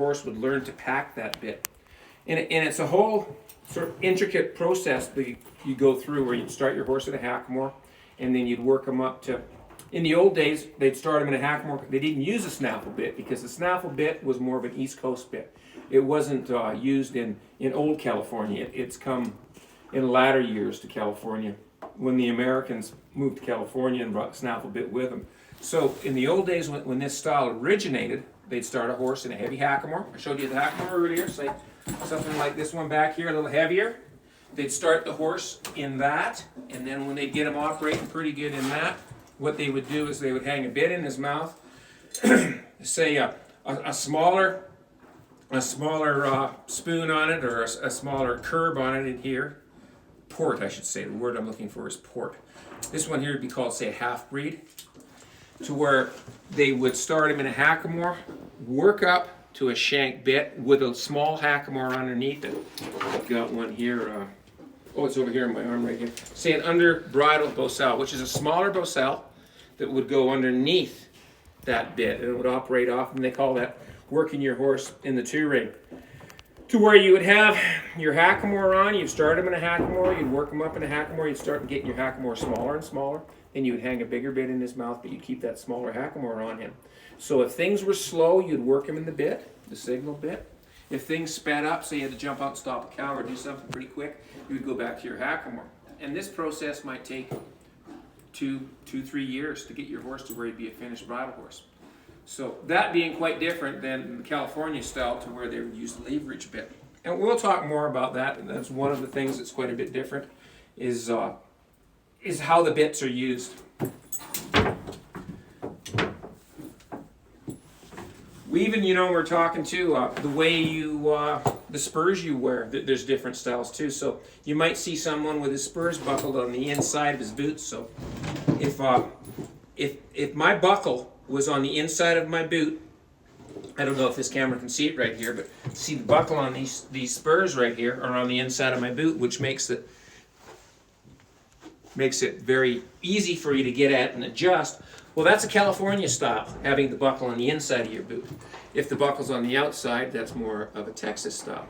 horse would learn to pack that bit. And it's a whole sort of intricate process that you go through where you'd start your horse at a hackamore and then you'd work them up to, in the old days, they'd start them in a hackamore. They didn't use a snaffle bit because the snaffle bit was more of an East Coast bit. It wasn't used in old California. It's come in latter years to California when the Americans moved to California and brought the snaffle bit with them. So in the old days when this style originated, they'd start a horse in a heavy hackamore. I showed you the hackamore earlier, say something like this one back here, a little heavier. They'd start the horse in that, and then when they'd get him operating pretty good in that, what they would do is they would hang a bit in his mouth, say a smaller spoon on it, or a smaller curb on it in here. Port, I should say. The word I'm looking for is port. This one here would be called, say, a half-breed, to where they would start him in a hackamore, work up to a shank bit with a small hackamore underneath it. I've got one here. Oh, it's over here in my arm right here. Say an under bridle bosal, which is a smaller bosal that would go underneath that bit, and it would operate off, and they call that working your horse in the two-ring. To where you would have your hackamore on, you'd start him in a hackamore, you'd work him up in a hackamore, you'd start getting your hackamore smaller and smaller, and you would hang a bigger bit in his mouth, but you'd keep that smaller hackamore on him. So if things were slow, you'd work him in the bit, the signal bit. If things sped up, say you had to jump out and stop a cow or do something pretty quick, you would go back to your hackamore. And this process might take 2-3 years to get your horse to where he'd be a finished bridle horse. So that being quite different than the California style, to where they would use the leverage bit. And we'll talk more about that, and that's one of the things that's quite a bit different, is how the bits are used. We even, we're talking too, the way the spurs you wear, there's different styles too. So you might see someone with his spurs buckled on the inside of his boots. So if my buckle was on the inside of my boot, I don't know if this camera can see it right here, but see the buckle on these spurs right here are on the inside of my boot, which makes it very easy for you to get at and adjust. Well, that's a California style, having the buckle on the inside of your boot. If the buckle's on the outside, that's more of a Texas style.